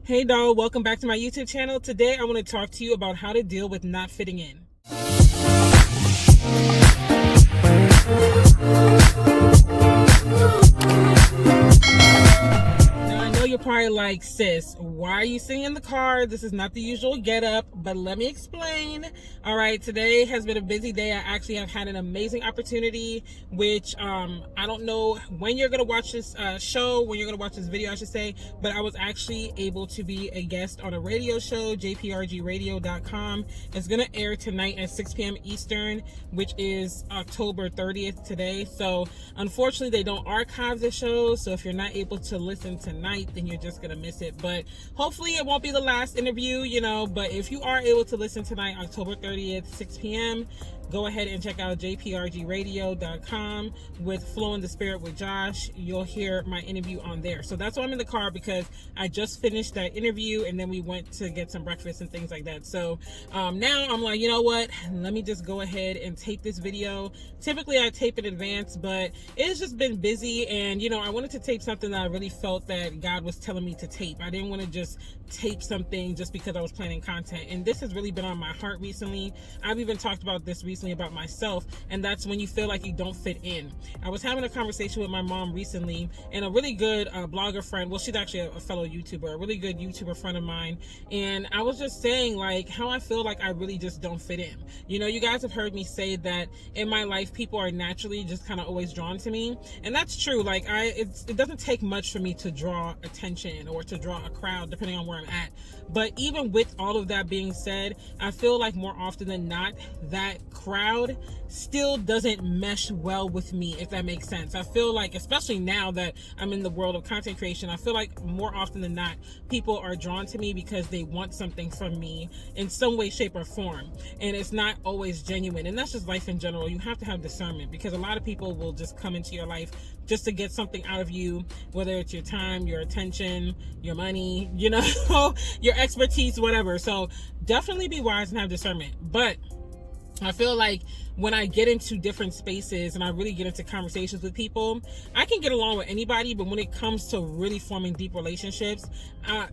Hey doll, welcome back to my YouTube channel. Today I want to talk to you about how to deal with not fitting in. You're probably like, sis, why are you sitting in the car? This is not the usual get up, but let me explain. All right, today has been a busy day. I actually have had an amazing opportunity, which I don't know when you're gonna watch this show, when you're gonna watch this video, I should say, but I was actually able to be a guest on a radio show, jprgradio.com. It's gonna air tonight at 6 p.m. Eastern, which is October 30th today. So unfortunately, they don't archive the show. So if you're not able to listen tonight, then you're just gonna miss it. But hopefully it won't be the last interview, but if you are able to listen tonight, October 30th, 6 p.m., go ahead and check out jprgradio.com with Flow in the Spirit with Josh. You'll hear my interview on there. So that's why I'm in the car, because I just finished that interview and then we went to get some breakfast and things like that. So now I'm like, you know what? Let me just go ahead and tape this video. Typically I tape in advance, but it's just been busy, and I wanted to tape something that I really felt that God was telling me to tape. I didn't want to just tape something just because I was planning content, and this has really been on my heart recently. I've even talked about this recently about myself, and that's when you feel like you don't fit in. I was having a conversation with my mom recently, and a really good blogger friend, well, she's actually a fellow YouTuber, a really good YouTuber friend of mine, and I was just saying like how I feel like I really just don't fit in. You guys have heard me say that in my life people are naturally just kind of always drawn to me, and that's true. Like it doesn't take much for me to draw attention or to draw a crowd, depending on where I'm at. But even with all of that being said, I feel like more often than not that crowd still doesn't mesh well with me, if that makes sense. I feel like, especially now that I'm in the world of content creation, I feel like more often than not people are drawn to me because they want something from me in some way, shape, or form, and it's not always genuine. And that's just life in general. You have to have discernment, because a lot of people will just come into your life just to get something out of you, whether it's your time, your attention, your money, your expertise, whatever. So definitely be wise and have discernment. But I feel like when I get into different spaces and I really get into conversations with people, I can get along with anybody, but when it comes to really forming deep relationships,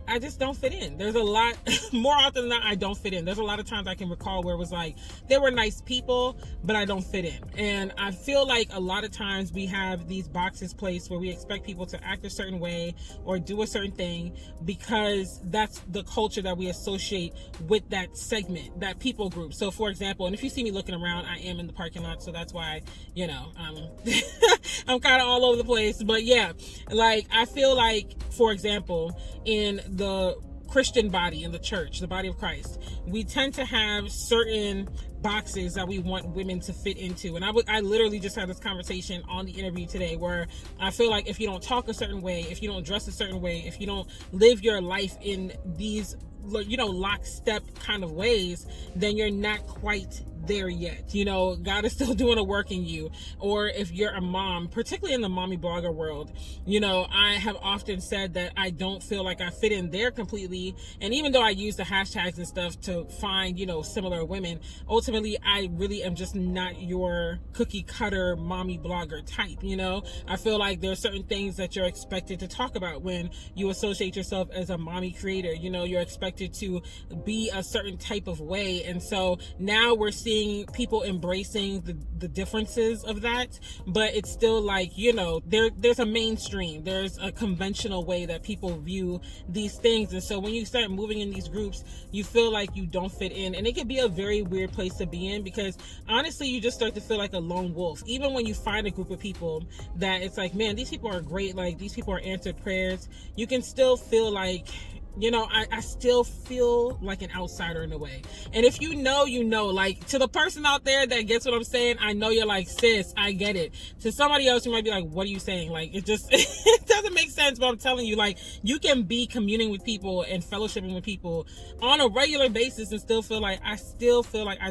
I just don't fit in. There's a lot, more often than not, I don't fit in. There's a lot of times I can recall where it was like, they were nice people, but I don't fit in. And I feel like a lot of times we have these boxes placed where we expect people to act a certain way or do a certain thing because that's the culture that we associate with that segment, that people group. So for example, and if you see me looking around, I am in the parking lot, so that's why I'm kind of all over the place. But yeah, like I feel like, for example, in the Christian body, in the church, the body of Christ, we tend to have certain boxes that we want women to fit into. And I literally just had this conversation on the interview today, where I feel like if you don't talk a certain way, if you don't dress a certain way, if you don't live your life in these lockstep kind of ways, then you're not quite there yet. God is still doing a work in you. Or if you're a mom, particularly in the mommy blogger world, I have often said that I don't feel like I fit in there completely. And even though I use the hashtags and stuff to find, similar women, ultimately I really am just not your cookie cutter mommy blogger type. I feel like there are certain things that you're expected to talk about when you associate yourself as a mommy creator. You're expected to be a certain type of way. And so now we're seeing people embracing the differences of that, but it's still like, there's a mainstream, there's a conventional way that people view these things. And so when you start moving in these groups, you feel like you don't fit in, and it can be a very weird place to be in, because honestly you just start to feel like a lone wolf. Even when you find a group of people that it's like, man, these people are great, like these people are answered prayers, you can still feel like, I still feel like an outsider in a way. And if like, to the person out there that gets what I'm saying, I know you're like, sis, I get it. To somebody else, you might be like, what are you saying? Like, it just, it doesn't make sense, but I'm telling you, like, you can be communing with people and fellowshipping with people on a regular basis and still feel like I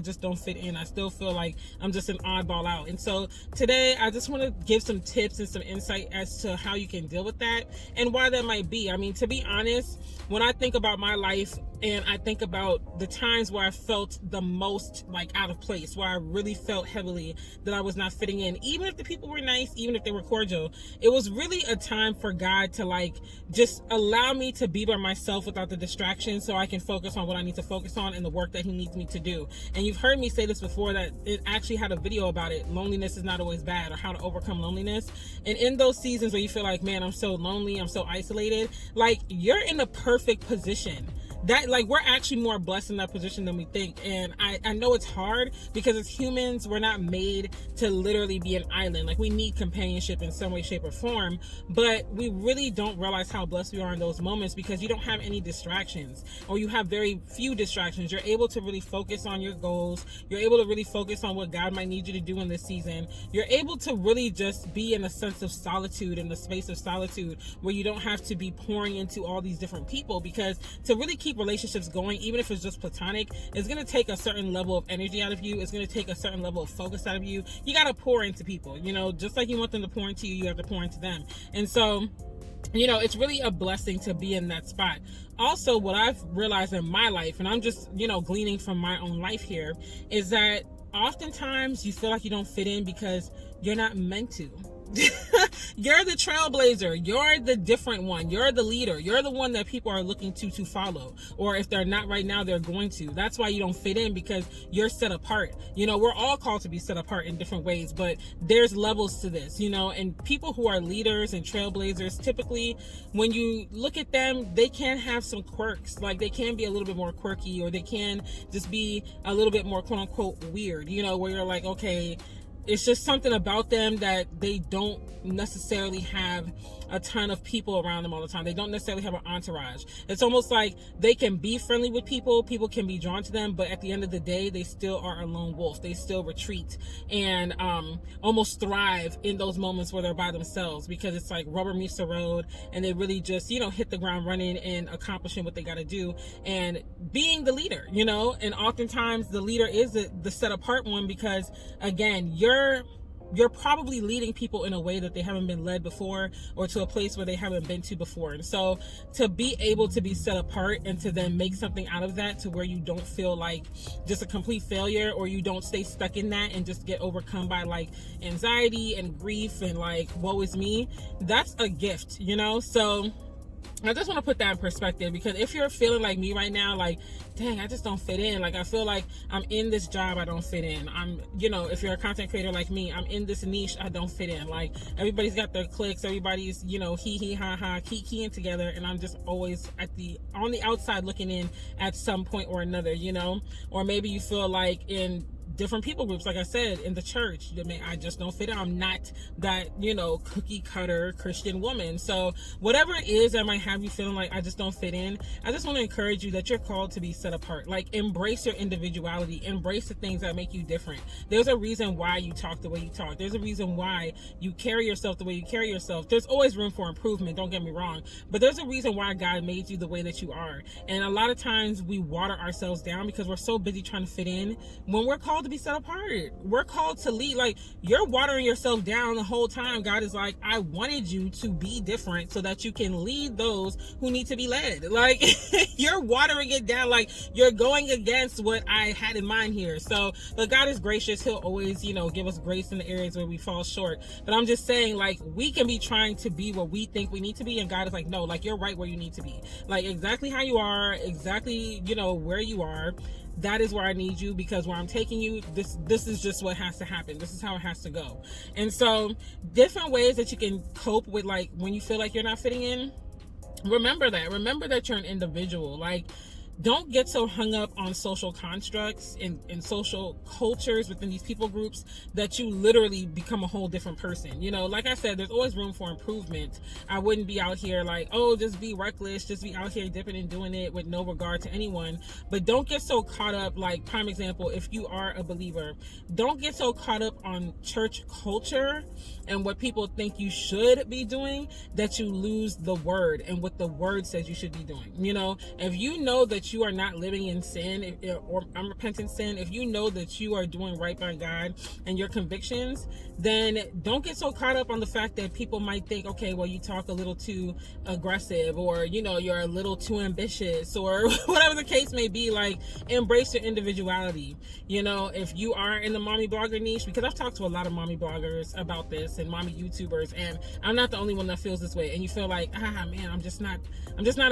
just don't fit in. I still feel like I'm just an oddball out. And so today, I just want to give some tips and some insight as to how you can deal with that and why that might be. I mean, to be honest, when I think about my life and I think about the times where I felt the most like out of place, where I really felt heavily that I was not fitting in, even if the people were nice, even if they were cordial. It was really a time for God to like just allow me to be by myself without the distractions, so I can focus on what I need to focus on and the work that he needs me to do. And you've heard me say this before, that it actually had a video about it, loneliness is not always bad, or how to overcome loneliness. And in those seasons where you feel like, man, I'm so lonely, I'm so isolated, like, you're in a perfect position. That, like, we're actually more blessed in that position than we think. And I know it's hard, because as humans, we're not made to literally be an island. Like, we need companionship in some way, shape, or form, but we really don't realize how blessed we are in those moments, because you don't have any distractions, or you have very few distractions. You're able to really focus on your goals. You're able to really focus on what God might need you to do in this season. You're able to really just be in a sense of solitude, in the space of solitude, where you don't have to be pouring into all these different people, because to really keep relationships going, even if it's just platonic, it's going to take a certain level of energy out of you. It's going to take a certain level of focus out of you. You got to pour into people, you know, just like you want them to pour into you, you have to pour into them. And so, you know, it's really a blessing to be in that spot. Also, what I've realized in my life, and I'm just, you know, gleaning from my own life here, is that oftentimes you feel like you don't fit in because you're not meant to. You're the trailblazer. You're the different one. You're the leader. You're the one that people are looking to follow. Or if they're not right now, they're going to. That's why you don't fit in, because you're set apart. You know, we're all called to be set apart in different ways, but there's levels to this, you know, and people who are leaders and trailblazers, typically when you look at them, they can have some quirks. Like, they can be a little bit more quirky, or they can just be a little bit more quote unquote weird, you know, where you're like, okay, it's just something about them that they don't necessarily have a ton of people around them all the time. They don't necessarily have an entourage. It's almost like they can be friendly with people. People can be drawn to them, but at the end of the day, they still are a lone wolf. They still retreat and almost thrive in those moments where they're by themselves, because it's like rubber meets the road, and they really just, you know, hit the ground running and accomplishing what they got to do and being the leader, you know. And oftentimes the leader is the set apart one, because again, you're probably leading people in a way that they haven't been led before, or to a place where they haven't been to before. And so to be able to be set apart and to then make something out of that, to where you don't feel like just a complete failure, or you don't stay stuck in that and just get overcome by like anxiety and grief and like, woe is me, that's a gift, you know? So I just want to put that in perspective, because if you're feeling like me right now, like, dang, I just don't fit in. Like, I feel like I'm in this job, I don't fit in. I'm, you know, if you're a content creator like me, I'm in this niche, I don't fit in. Like, everybody's got their clicks, everybody's, you know, hee ha ha, keying together, and I'm just always on the outside looking in at some point or another, you know? Or maybe you feel like in different people groups, like I said, in the church, I just don't fit in. I'm not that, you know, cookie cutter Christian woman. So whatever it is that might have you feeling like I just don't fit in, I just want to encourage you that you're called to be set apart. Like, embrace your individuality, embrace the things that make you different. There's a reason why you talk the way you talk. There's a reason why you carry yourself the way you carry yourself. There's always room for improvement, don't get me wrong, but there's a reason why God made you the way that you are. And a lot of times we water ourselves down because we're so busy trying to fit in, when we're called to be set apart. We're called to lead. Like, you're watering yourself down the whole time. God is like, I wanted you to be different so that you can lead those who need to be led. Like, you're watering it down. Like, you're going against what I had in mind here. So, but God is gracious. He'll always, you know, give us grace in the areas where we fall short. But I'm just saying, like, we can be trying to be what we think we need to be, and God is like, no, like, you're right where you need to be. Like, exactly how you are, exactly, you know, where you are. That is where I need you, because where I'm taking you, this is just what has to happen. This is how it has to go. And so different ways that you can cope with, like, when you feel like you're not fitting in, remember that you're an individual. Like, don't get so hung up on social constructs and social cultures within these people groups that you literally become a whole different person. You know, like I said, there's always room for improvement. I wouldn't be out here like, oh, just be reckless, just be out here dipping and doing it with no regard to anyone. But don't get so caught up, like, prime example, if you are a believer, don't get so caught up on church culture and what people think you should be doing that you lose the word and what the word says you should be doing. You know, if you know that that you are not living in sin or unrepentant sin, if you know that you are doing right by God and your convictions, then don't get so caught up on the fact that people might think, okay, well, you talk a little too aggressive, or, you know, you're a little too ambitious, or whatever the case may be. Like, embrace your individuality. You know, if you are in the mommy blogger niche, because I've talked to a lot of mommy bloggers about this and mommy YouTubers, and I'm not the only one that feels this way. And you feel like, man, I'm just not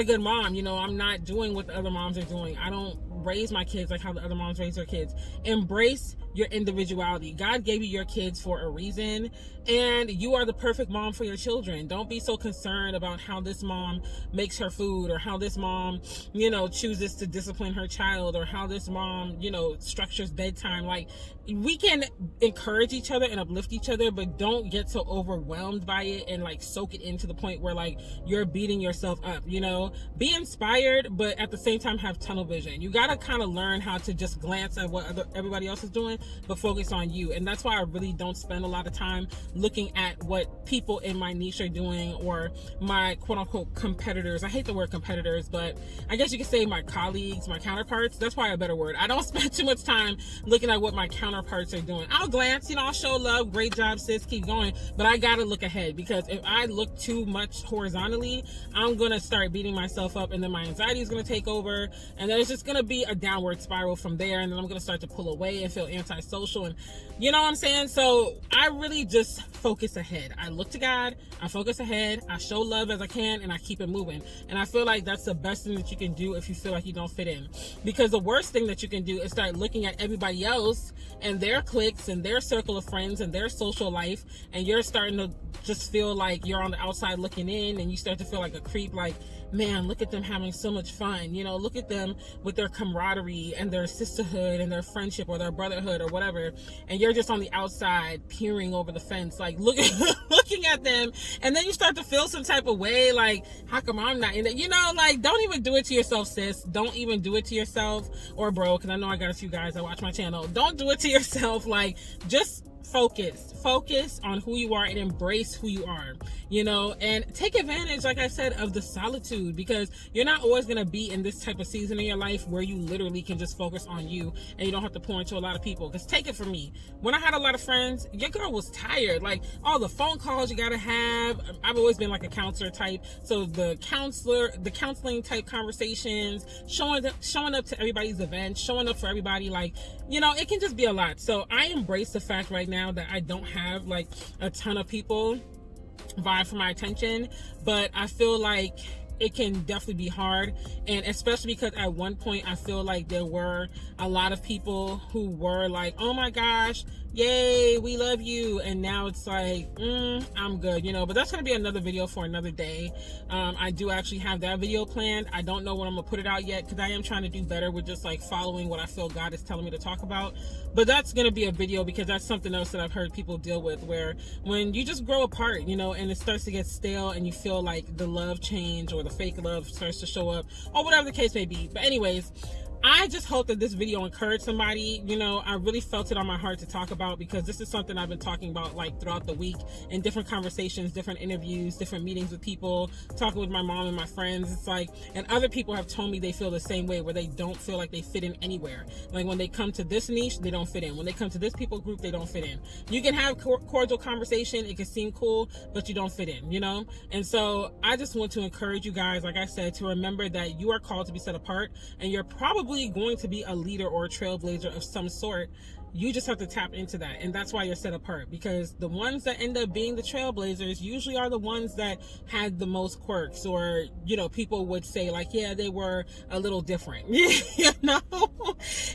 a good mom. You know, I'm not doing what the other moms are doing. I don't raise my kids like how the other moms raise their kids. Embrace your individuality. God gave you your kids for a reason, and you are the perfect mom for your children. Don't be so concerned about how this mom makes her food, or how this mom, you know, chooses to discipline her child, or how this mom, you know, structures bedtime. Like, we can encourage each other and uplift each other, but don't get so overwhelmed by it and like soak it into the point where like you're beating yourself up. You know, be inspired, but at the same time have tunnel vision. You gotta kind of learn how to just glance at what everybody else is doing, but focus on you. And that's why I really don't spend a lot of time looking at what people in my niche are doing, or my quote unquote competitors. I hate the word competitors, but I guess you could say my colleagues, my counterparts. That's probably a better word. I don't spend too much time looking at what my counterparts are doing. I'll glance, you know, I'll show love, great job sis, keep going, but I gotta look ahead, because if I look too much horizontally, I'm gonna start beating myself up, and then my anxiety is gonna take over, and then it's just gonna be a downward spiral from there, and then I'm gonna start to pull away and feel antisocial, and you know what I'm saying? So I really just focus ahead. I look to God, I focus ahead, I show love as I can, and I keep it moving. And I feel like that's the best thing that you can do if you feel like you don't fit in, because the worst thing that you can do is start looking at everybody else and their cliques and their circle of friends and their social life, and you're starting to just feel like you're on the outside looking in, and you start to feel like a creep. Like, man, look at them having so much fun, you know, look at them with their camaraderie and their sisterhood and their friendship or their brotherhood or whatever, and you're just on the outside peering over the fence, like looking at them, and then you start to feel some type of way, like, how come I'm not in it? You know, like, don't even do it to yourself, sis. Don't even do it to yourself, or bro, because I know I got a few guys that watch my channel. Don't do it to yourself. Like, just focus on who you are and embrace who you are, you know, and take advantage, like I said, of the solitude, because you're not always going to be in this type of season in your life where you literally can just focus on you and you don't have to pour into a lot of people. Because take it from me, when I had a lot of friends, your girl was tired. Like, all the phone calls you gotta have. I've always been like a counselor type, so the counseling type conversations, showing up to everybody's events, showing up for everybody, like, you know, it can just be a lot. So I embrace the fact right now that I don't have like a ton of people vie for my attention, but I feel like it can definitely be hard. And especially because at one point I feel like there were a lot of people who were like, oh my gosh, yay, we love you, and now it's like, I'm good, you know. But that's going to be another video for another day. I do actually have that video planned. I don't know when I'm gonna put it out yet, because I am trying to do better with just like following what I feel God is telling me to talk about. But that's going to be a video, because that's something else that I've heard people deal with, where when you just grow apart, you know, and it starts to get stale, and you feel like the love change or the fake love starts to show up, or whatever the case may be. But anyways, I just hope that this video encouraged somebody. You know, I really felt it on my heart to talk about, because this is something I've been talking about like throughout the week in different conversations, different interviews, different meetings with people, talking with my mom and my friends. It's like, and other people have told me they feel the same way, where they don't feel like they fit in anywhere. Like, when they come to this niche, they don't fit in. When they come to this people group, they don't fit in. You can have cordial conversation, it can seem cool, but you don't fit in, you know? And so I just want to encourage you guys, like I said, to remember that you are called to be set apart, and you're probably going to be a leader or a trailblazer of some sort. You just have to tap into that, and that's why you're set apart, because the ones that end up being the trailblazers usually are the ones that had the most quirks, or, you know, people would say like, yeah, they were a little different, you know.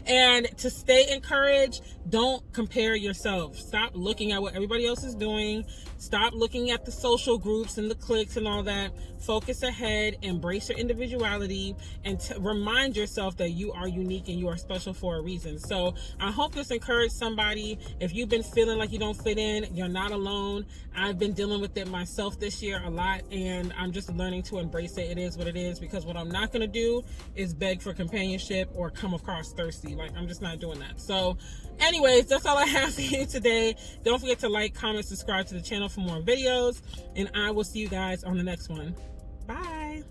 And to stay encouraged, don't compare yourself. Stop looking at what everybody else is doing. Stop looking at the social groups and the cliques and all that. Focus ahead, embrace your individuality, and remind yourself that you are unique and you are special for a reason. So I hope this encouraged somebody. If you've been feeling like you don't fit in, you're not alone. I've been dealing with it myself this year a lot, and I'm just learning to embrace it. It is what it is, because what I'm not going to do is beg for companionship or come across thirsty. Like, I'm just not doing that. So anyways, that's all I have for you today. Don't forget to like, comment, subscribe to the channel for more videos, and I will see you guys on the next one. Bye.